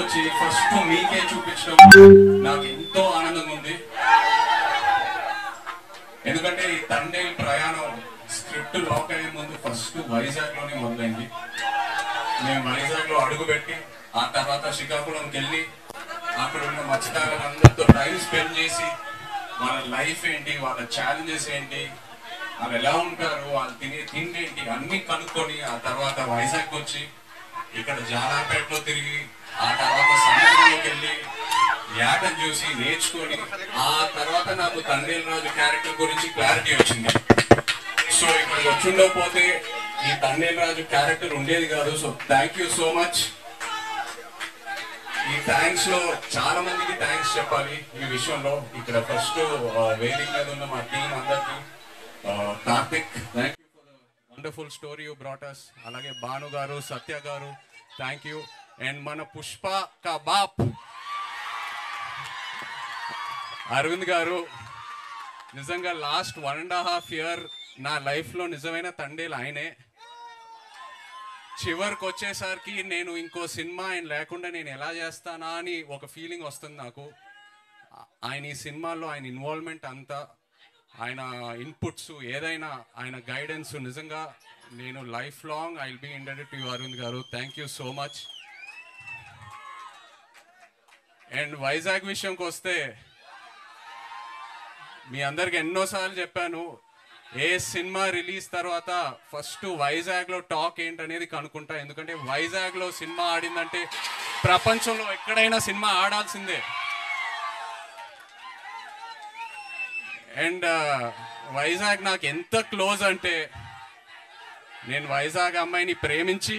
వచ్చి ఫస్ట్ మీకే చూపించడం నాకు ఎంతో ఆనందంగా ఉంది. ఎందుకంటే ఈ తండేల్ ప్రయాణం స్క్రిప్ట్ లాక్ అయ్యే ముందు ఫస్ట్ వైజాగ్ లోనే మొదలైంది. మేము వైజాగ్ లో అడుగుపెట్టి ఆ తర్వాత శ్రీకాకుళంకి వెళ్ళి అక్కడ ఉన్న మత్స్యకారులందరితో టైం స్పెండ్ చేసి వాళ్ళ లైఫ్ ఏంటి, వాళ్ళ ఛాలెంజెస్ ఏంటి, వాళ్ళు ఎలా ఉంటారు, వాళ్ళు తినే తిండి ఏంటి అన్ని కనుక్కొని ఆ తర్వాత వైజాగ్ వచ్చి ఇక్కడ జాలాపేటలో తిరిగి ఆ తర్వాత సముద్రంలోకి వెళ్ళి యాటను చూసి నేర్చుకొని ఆ తర్వాత నాకు తండేల్ రాజు క్యారెక్టర్ గురించి క్లారిటీ వచ్చింది. సో ఇక్కడ వచ్చిండకపోతే ఈ తండేల్ రాజు క్యారెక్టర్ ఉండేది కాదు. So thank you so much. ఈ థ్యాంక్స్ లో చాలా మందికి థ్యాంక్స్ చెప్పాలి ఈ విషయంలో. ఇక్కడ ఫస్ట్ వేదిక మీద ఉన్న మా టీం అందరికి, Karthik thank you for the wonderful story you brought us. అలాగే భాను గారు, సత్య గారు థ్యాంక్ యూ. అండ్ మన పుష్ప కా బాప్ అరవింద్ గారు, నిజంగా లాస్ట్ 1.5 year నా లైఫ్లో నిజమైన తండేలు ఆయనే. చివరికి వచ్చేసరికి నేను ఇంకో సినిమా ఆయన లేకుండా నేను ఎలా చేస్తానా అని ఒక ఫీలింగ్ వస్తుంది నాకు. ఆయన ఈ సినిమాలో ఆయన ఇన్వాల్వ్మెంట్ అంతా, ఆయన ఇన్పుట్స్ ఏదైనా, ఆయన గైడెన్స్, నిజంగా నేను life long I will be indebted to you Arvind garu. Thank you so much. And Vizag విషయంకి వస్తే మీ అందరికి ఎన్నోసార్లు చెప్పాను, ఏ సినిమా రిలీజ్ తర్వాత ఫస్ట్ వైజాగ్లో టాక్ ఏంటనేది కనుక్కుంటా. ఎందుకంటే వైజాగ్లో సినిమా ఆడిందంటే ప్రపంచంలో ఎక్కడైనా సినిమా ఆడాల్సిందే. అండ్ వైజాగ్ నాకు ఎంత క్లోజ్ అంటే, నేను వైజాగ్ అమ్మాయిని ప్రేమించి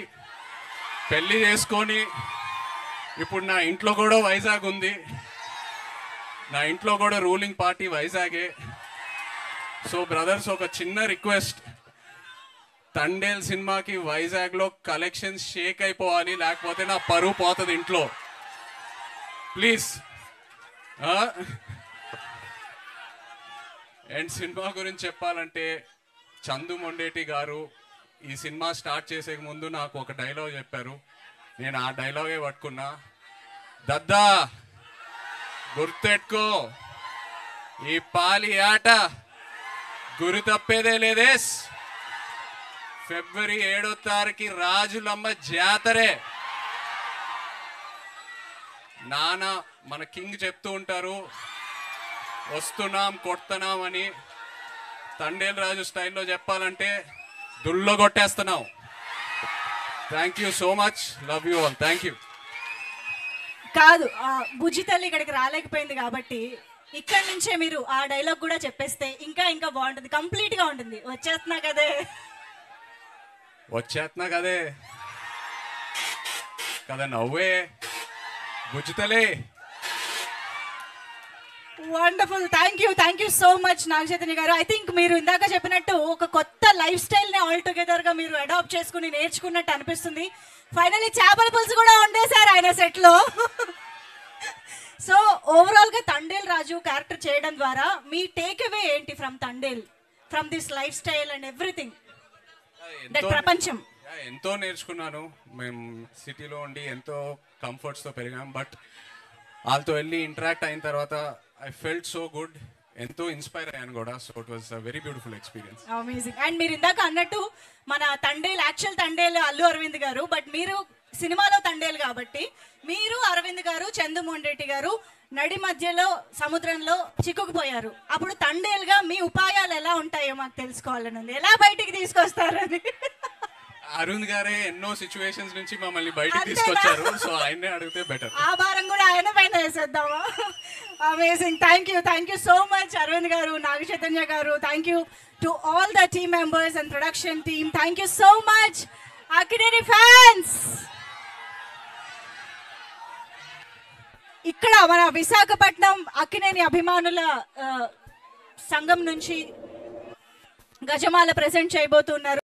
పెళ్లి చేసుకొని ఇప్పుడు నా ఇంట్లో కూడా వైజాగ్ ఉంది. నా ఇంట్లో కూడా రూలింగ్ పార్టీ వైజాగే. సో బ్రదర్స్, ఒక చిన్న రిక్వెస్ట్, తండేల్ సినిమాకి వైజాగ్లో కలెక్షన్స్ షేక్ అయిపోవాలి, లేకపోతే నా పరువు పోతుంది ఇంట్లో. ప్లీజ్. అండ్ సినిమా గురించి చెప్పాలంటే, చందు మొండేటి గారు ఈ సినిమా స్టార్ట్ చేసే ముందు నాకు ఒక డైలాగ్ చెప్పారు. నేను ఆ డైలాగే పట్టుకున్నా. దద్దా గుర్తెట్టుకో, ఈ పాలి ఆట గురి తప్పేదే లేదేస్. February 7 రాజులమ్మ జాతరే. నాన్న మన కింగ్ చెప్తూ ఉంటారు, వస్తున్నాం కొడుతున్నాం అని. తండేల్ రాజు స్టైల్లో చెప్పాలంటే దుల్లో కొట్టేస్తున్నాం. Thank you so much. Love you all. Thank you. కాదు, బుజ్జి తల్లి ఇక్కడికి రాలేకపోయింది కాబట్టి ఇక్కడి నుంచే మీరు ఆ డైలాగ్ కూడా చెప్పేస్తే ఇంకా ఇంకా బాగుంటుంది, కంప్లీట్ గా ఉంటుంది. వచ్చేస్తున్నా కదే కదా నవ్వే బుజ్జి తల్లి. Wonderful. Thank you so much Naga Chaitanya garu. I think మీరు ఇందాక చెప్పినట్టు ఒక కొత్త లైఫ్ స్టైల్ని ఆల్ టుగెదర్గా మీరు అడాప్ట్ చేసుకుని నేర్చుకున్నట్టు అనిపిస్తుంది. ఫైనల్లీ చేపల పులుసు కూడా వండేశారు ఆయన సెట్లో. సో ఓవరాల్గా తండేల్ రాజు క్యారెక్టర్ చేయడం ద్వారా మీ టేక్ అవే ఏంటి from Thandel, from this life style and everything, that ప్రపంచం? ఎంతో నేర్చుకున్నాను. మేము సిటీలో ఉండి ఎంతో కంఫర్ట్స్తో పెరిగాం. బట్ వాళ్ళతో వెళ్ళి ఇంటరాక్ట్ అయిన తర్వాత ఐ ఫెల్ట్ సో గుడ్. ఎంతో ఇన్స్పైర్ అయ్యాను కూడా. So it was a very beautiful experience. Amazing. And మీరు ఇందాక అన్నట్టు మన తండేల్, యాక్చువల్ తండేల్ అల్లు అరవింద్ గారు, బట్ మీరు సినిమాలో తండేల్ కాబట్టి మీరు అరవింద్ గారు, చందు మొండేటి గారు నడి మధ్యలో సముద్రంలో చిక్కుకుపోయారు. అప్పుడు తండేల్గా మీ ఉపాయాలు ఎలా ఉంటాయో మాకు తెలుసుకోవాలని ఉంది. ఎలా బయటికి తీసుకొస్తారని. అరుణ్ గారే ఎన్నో సిచ్యువేషన్స్ నుంచి మమ్మల్ని బయటికి తీసుకొచ్చారు. సో ఆయన్నే అడిగితే బెటర్. ఆ భారం కూడా ఆయన పైన వేసేద్దామా? Amazing. Thank you so much Arvind garu, Naga Chaitanya garu. Thank you to all the team members and production team. Thank you so much Akkineni fans. ఇక్కడ మన విశాఖపట్నం అక్కినేని అభిమానుల సంఘం నుంచి గజమాల ప్రెజెంట్ చేయబోతున్నారు.